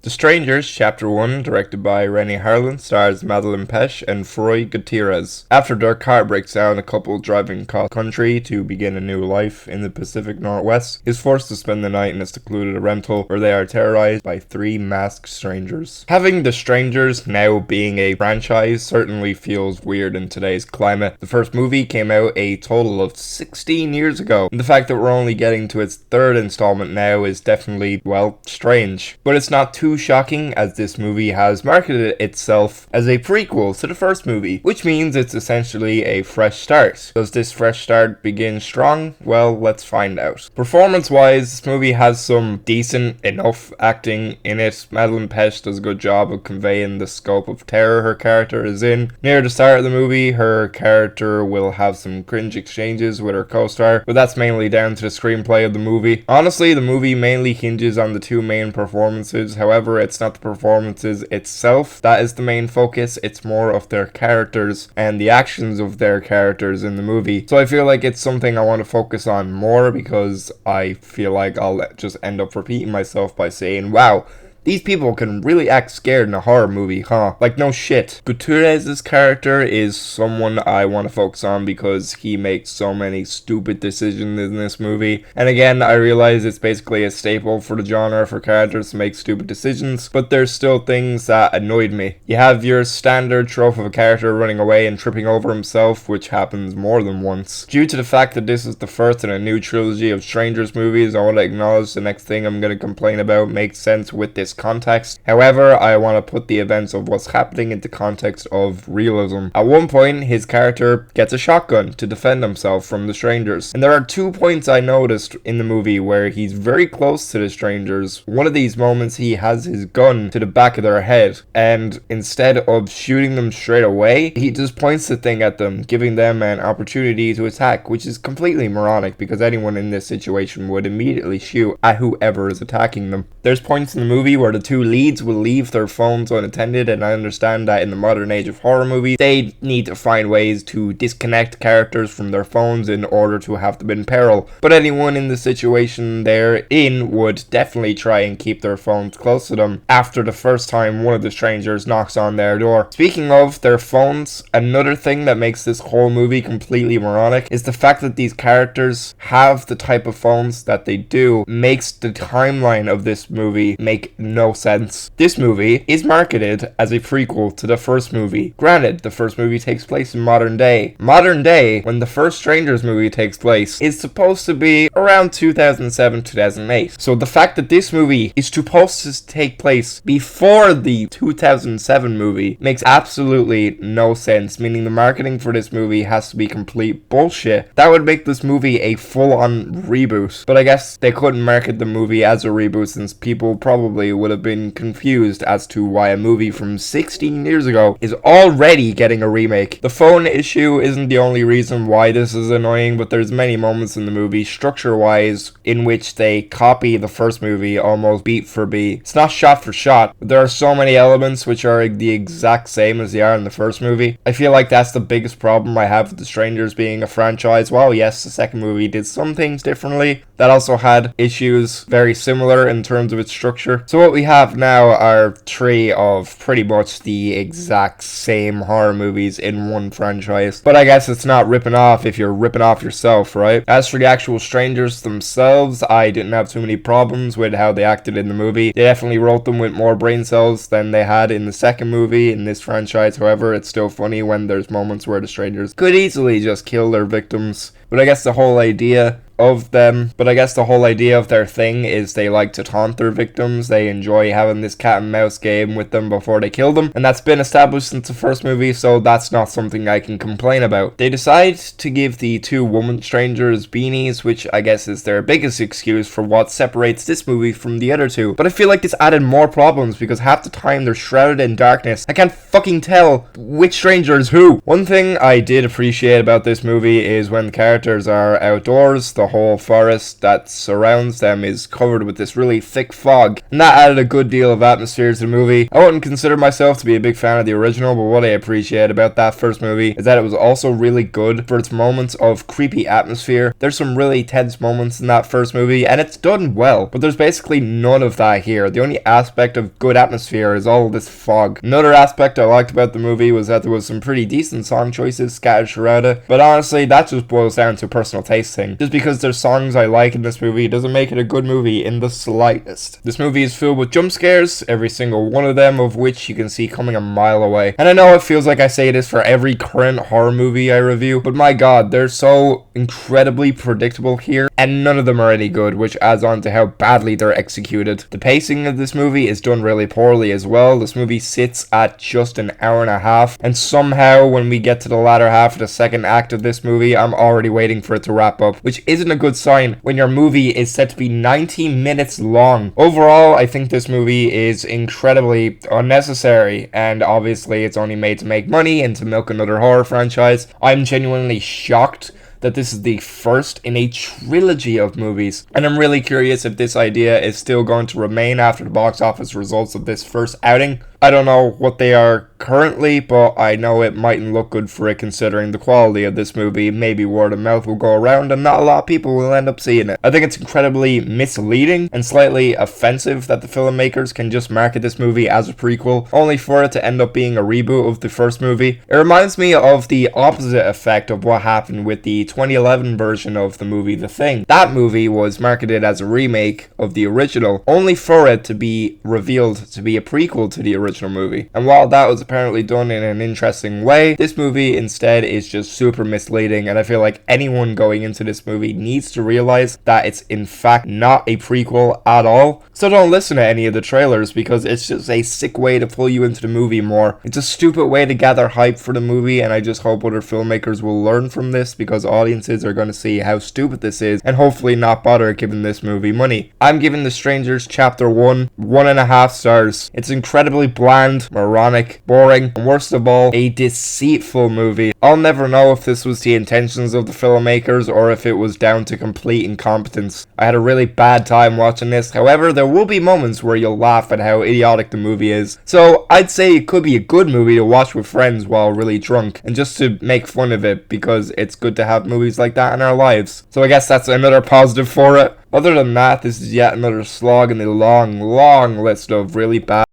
The Strangers, Chapter 1, directed by Renny Harlin, stars Madelaine Petsch and Froy Gutierrez. After their car breaks down, a couple driving across country to begin a new life in the Pacific Northwest is forced to spend the night in a secluded rental where they are terrorized by three masked strangers. Having The Strangers now being a franchise certainly feels weird in today's climate. The first movie came out a total of 16 years ago, and the fact that we're only getting to its third installment now is definitely, well, strange. But it's not too shocking, as this movie has marketed itself as a prequel to the first movie, which means it's essentially a fresh start. Does this fresh start begin strong? Well, let's find out. Performance-wise, this movie has some decent enough acting in it. Madelaine Petsch does a good job of conveying the scope of terror her character is in. Near the start of the movie, her character will have some cringe exchanges with her co-star, but that's mainly down to the screenplay of the movie. Honestly, the movie mainly hinges on the two main performances. However, it's not the performances itself that is the main focus, it's more of their characters and the actions of their characters in the movie. So I feel like it's something I want to focus on more, because I feel like I'll just end up repeating myself by saying, wow, these people can really act scared in a horror movie, huh? Like, no shit. Gutierrez's character is someone I want to focus on because he makes so many stupid decisions in this movie. And again, I realize it's basically a staple for the genre for characters to make stupid decisions, but there's still things that annoyed me. You have your standard trope of a character running away and tripping over himself, which happens more than once. Due to the fact that this is the first in a new trilogy of Strangers movies, I want to acknowledge the next thing I'm going to complain about makes sense with this context. However, I want to put the events of what's happening into context of realism. At one point, his character gets a shotgun to defend himself from the strangers. And there are 2 points I noticed in the movie where he's very close to the strangers. One of these moments, he has his gun to the back of their head, and instead of shooting them straight away, he just points the thing at them, giving them an opportunity to attack, which is completely moronic because anyone in this situation would immediately shoot at whoever is attacking them. There's points in the movie where the two leads will leave their phones unattended, and I understand that in the modern age of horror movies, they need to find ways to disconnect characters from their phones in order to have them in peril. But anyone in the situation they're in would definitely try and keep their phones close to them after the first time one of the strangers knocks on their door. Speaking of their phones, another thing that makes this whole movie completely moronic is the fact that these characters have the type of phones that they do makes the timeline of this movie make no sense. This movie is marketed as a prequel to the first movie. Granted, the first movie takes place in modern day. Modern day, when the first Strangers movie takes place, is supposed to be around 2007-2008. So the fact that this movie is supposed to take place before the 2007 movie makes absolutely no sense, meaning the marketing for this movie has to be complete bullshit. That would make this movie a full-on reboot. But I guess they couldn't market the movie as a reboot since people probably would have been confused as to why a movie from 16 years ago is already getting a remake. The phone issue isn't the only reason why this is annoying, but there's many moments in the movie, structure-wise, in which they copy the first movie almost beat for beat. It's not shot for shot, but there are so many elements which are the exact same as they are in the first movie. I feel like that's the biggest problem I have with The Strangers being a franchise. While yes, the second movie did some things differently, that also had issues very similar in terms of its structure. So what we have now are 3 of pretty much the exact same horror movies in one franchise. But I guess it's not ripping off if you're ripping off yourself, right? As for the actual strangers themselves, I didn't have too many problems with how they acted in the movie. They definitely wrote them with more brain cells than they had in the second movie in this franchise. However, it's still funny when there's moments where the strangers could easily just kill their victims. But I guess the whole idea of their thing is they like to taunt their victims. They enjoy having this cat and mouse game with them before they kill them, and that's been established since the first movie, so that's not something I can complain about. They decide to give the 2 woman strangers beanies, which I guess is their biggest excuse for what separates this movie from the other 2. But I feel like this added more problems because half the time they're shrouded in darkness. I can't fucking tell which stranger is who. One thing I did appreciate about this movie is when the characters are outdoors. The whole forest that surrounds them is covered with this really thick fog, and that added a good deal of atmosphere to the movie. I wouldn't consider myself to be a big fan of the original, but what I appreciate about that first movie is that it was also really good for its moments of creepy atmosphere. There's some really tense moments in that first movie, and it's done well, but there's basically none of that here. The only aspect of good atmosphere is all this fog. Another aspect I liked about the movie was that there was some pretty decent song choices scattered throughout it, but honestly, that just boils down to a personal taste thing. Just because there's songs I like in this movie doesn't make it a good movie in the slightest. This movie is filled with jump scares, every single one of them of which you can see coming a mile away. And I know it feels like I say this for every current horror movie I review, but my god, they're so incredibly predictable here, and none of them are any good, which adds on to how badly they're executed. The pacing of this movie is done really poorly as well. This movie sits at just an hour and a half, and somehow when we get to the latter half of the second act of this movie, I'm already waiting for it to wrap up, which isn't a good sign when your movie is set to be 90 minutes long. Overall, I think this movie is incredibly unnecessary, and obviously it's only made to make money and to milk another horror franchise. I'm genuinely shocked that this is the first in a trilogy of movies, and I'm really curious if this idea is still going to remain after the box office results of this first outing. I don't know what they are currently, but I know it mightn't look good for it considering the quality of this movie. Maybe word of mouth will go around and not a lot of people will end up seeing it. I think it's incredibly misleading and slightly offensive that the filmmakers can just market this movie as a prequel, only for it to end up being a reboot of the first movie. It reminds me of the opposite effect of what happened with the 2011 version of the movie The Thing. That movie was marketed as a remake of the original, only for it to be revealed to be a prequel to the original movie. And while that was apparently done in an interesting way, this movie instead is just super misleading, and I feel like anyone going into this movie needs to realize that it's in fact not a prequel at all. So don't listen to any of the trailers, because it's just a sick way to pull you into the movie more. It's a stupid way to gather hype for the movie, and I just hope other filmmakers will learn from this, because audiences are going to see how stupid this is and hopefully not bother giving this movie money. I'm giving The Strangers Chapter 1 1.5 stars. It's incredibly bland, moronic, boring, and worst of all, a deceitful movie. I'll never know if this was the intentions of the filmmakers or if it was down to complete incompetence. I had a really bad time watching this. However, there will be moments where you'll laugh at how idiotic the movie is. So I'd say it could be a good movie to watch with friends while really drunk, and just to make fun of it, because it's good to have movies like that in our lives. So I guess that's another positive for it. Other than that, this is yet another slog in the long list of really bad